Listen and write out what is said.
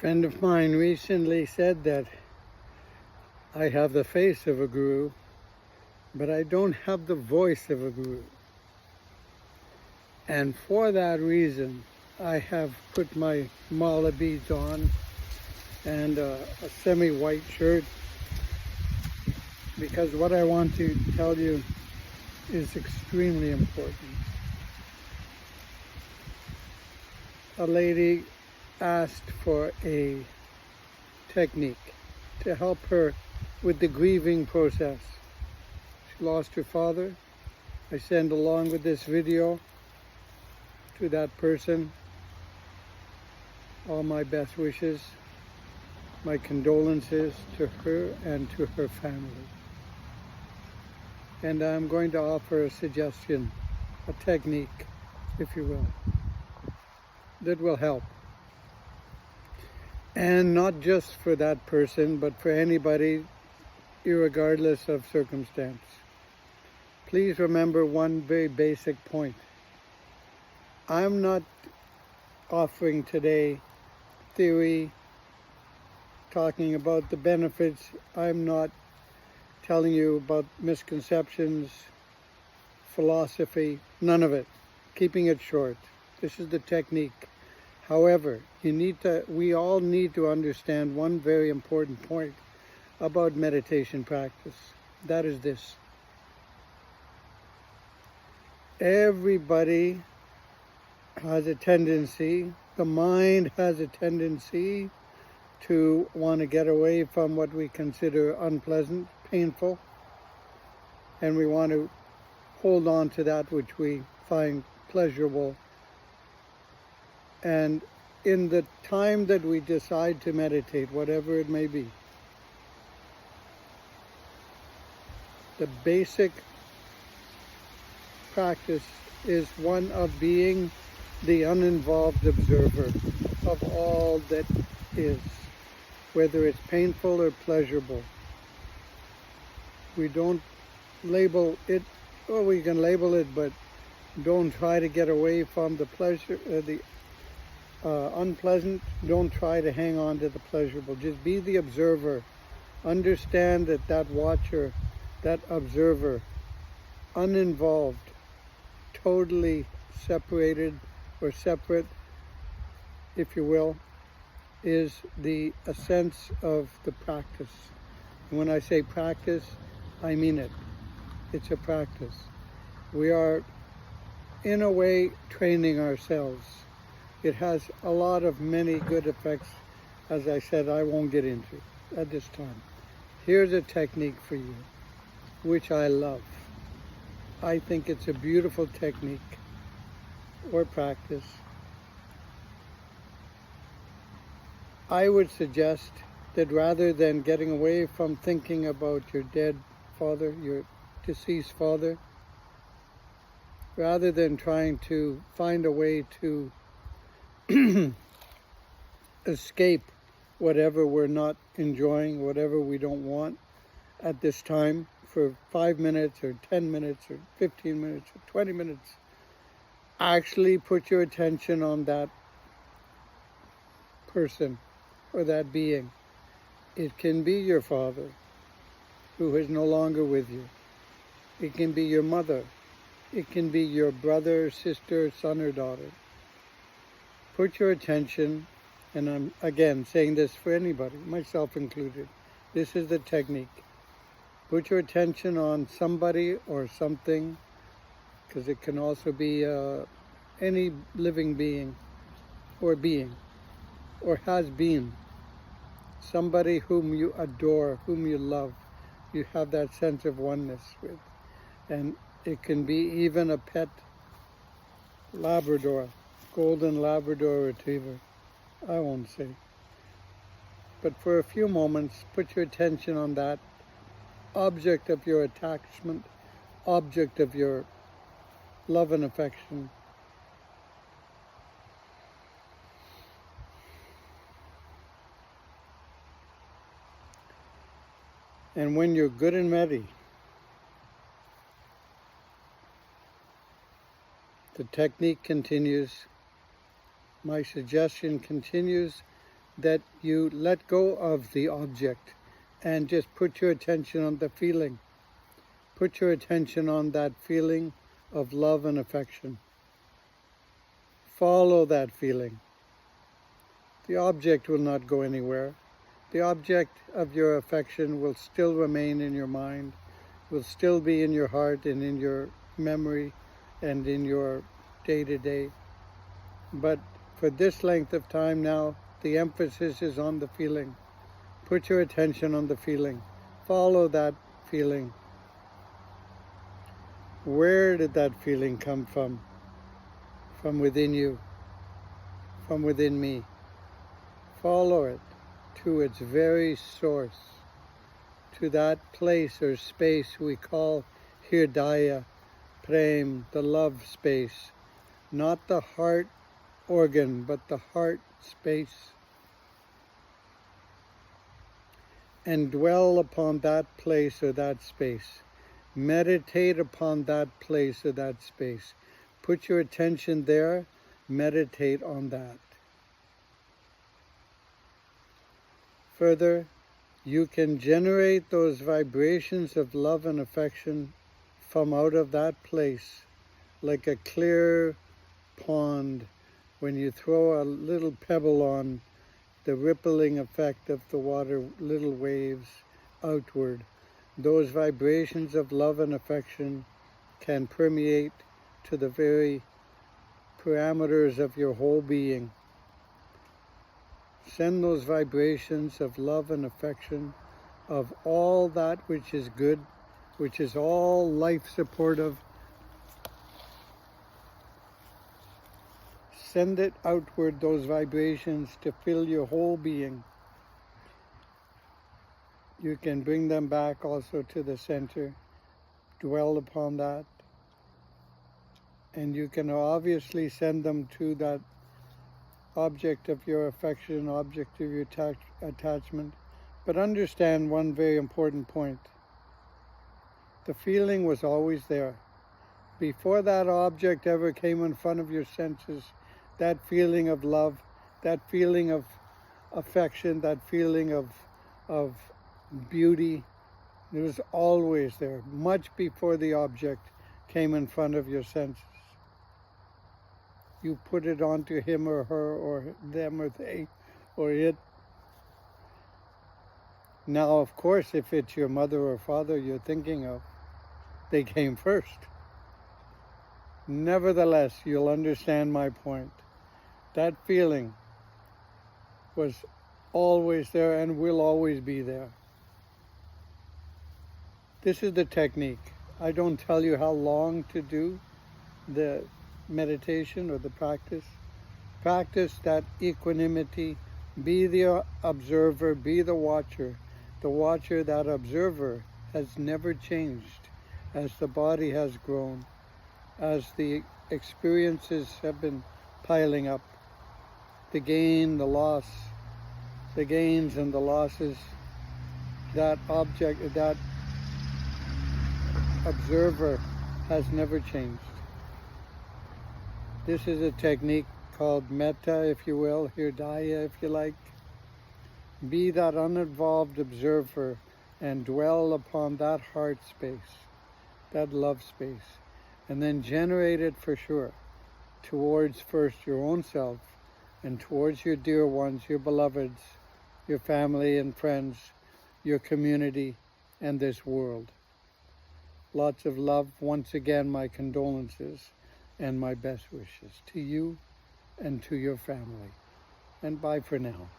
friend of mine recently said that I have the face of a guru, but I don't have the voice of a guru. And for that reason, I have put my mala beads on and a semi-white shirt, because what I want to tell you is extremely important. A lady asked for a technique to help her with the grieving process. She lost her father. I send along with this video to that person all my best wishes, my condolences to her and to her family. And I'm going to offer a suggestion, a technique, if you will, that will help. And not just for that person, but for anybody, irregardless of circumstance. Please remember one very basic point. I'm not offering today theory, talking about the benefits. I'm not telling you about misconceptions, philosophy, none of it. Keeping it short. This is the technique. However, we all need to understand one very important point about meditation practice. That is this. Everybody has a tendency, the mind has a tendency to want to get away from what we consider unpleasant, painful, and we want to hold on to that which we find pleasurable. And in the time that we decide to meditate, whatever it may be, the basic practice is one of being the uninvolved observer of all that is, whether it's painful or pleasurable. We don't label it, or we can label it, but don't try to get away from the pleasure, the unpleasant. Don't try to hang on to the pleasurable. Just be the observer. Understand that that watcher, that observer, uninvolved, totally separated or separate, if you will, is the essence of the practice. And when I say practice, I mean it. It's a practice. We are, in a way, training ourselves. It has a lot of many good effects, as I said, I won't get into at this time. Here's a technique for you, which I love. I think it's a beautiful technique or practice. I would suggest that rather than getting away from thinking about your dead father, your deceased father, rather than trying to find a way to escape whatever we're not enjoying, whatever we don't want at this time, for 5 minutes or 10 minutes or 15 minutes or 20 minutes, actually put your attention on that person or that being. It can be your father who is no longer with you. It can be your mother. It can be your brother, sister, son, or daughter. Put your attention, and I'm again saying this for anybody, myself included. This is the technique. Put your attention on somebody or something, because it can also be any living being, or has been. Somebody whom you adore, whom you love, you have that sense of oneness with. And it can be even a pet Labrador, golden Labrador retriever, I won't say. But for a few moments, put your attention on that object of your attachment, object of your love and affection. And when you're good and ready, the technique continues. My suggestion continues that you let go of the object and just put your attention on the feeling. Put your attention on that feeling of love and affection. Follow that feeling. The object will not go anywhere. The object of your affection will still remain in your mind, will still be in your heart and in your memory and in your day-to-day. But for this length of time now, the emphasis is on the feeling. Put your attention on the feeling. Follow that feeling. Where did that feeling come from? From within you, from within me. Follow it to its very source, to that place or space we call Hridaya, Prem, the love space. Not the heart organ, but the heart space. And dwell upon that place or that space. Meditate upon that place or that space. Put your attention there, meditate on that. Further, you can generate those vibrations of love and affection from out of that place, like a clear pond when you throw a little pebble on, the rippling effect of the water, little waves outward. Those vibrations of love and affection can permeate to the very parameters of your whole being. Send those vibrations of love and affection, of all that which is good, which is all life supportive. Send it outward, those vibrations, to fill your whole being. You can bring them back also to the center, dwell upon that, and you can obviously send them to that object of your affection, object of your attachment. But understand one very important point. The feeling was always there. Before that object ever came in front of your senses, that feeling of love, that feeling of affection, that feeling of beauty, it was always there, much before the object came in front of your senses. You put it onto him or her or them or they or it. Now, of course, if it's your mother or father you're thinking of, they came first. Nevertheless, you'll understand my point. That feeling was always there and will always be there. This is the technique. I don't tell you how long to do the meditation or the practice. Practice that equanimity. Be the observer, be the watcher. The watcher, that observer, has never changed as the body has grown, as the experiences have been piling up. The gain, the loss, the gains and the losses, that object, that observer has never changed. This is a technique called metta, if you will, hridaya, if you like. Be that uninvolved observer and dwell upon that heart space, that love space, and then generate it for sure towards first your own self and towards your dear ones, your beloveds, your family and friends, your community, and this world. Lots of love. Once again, my condolences and my best wishes to you and to your family. And bye for now.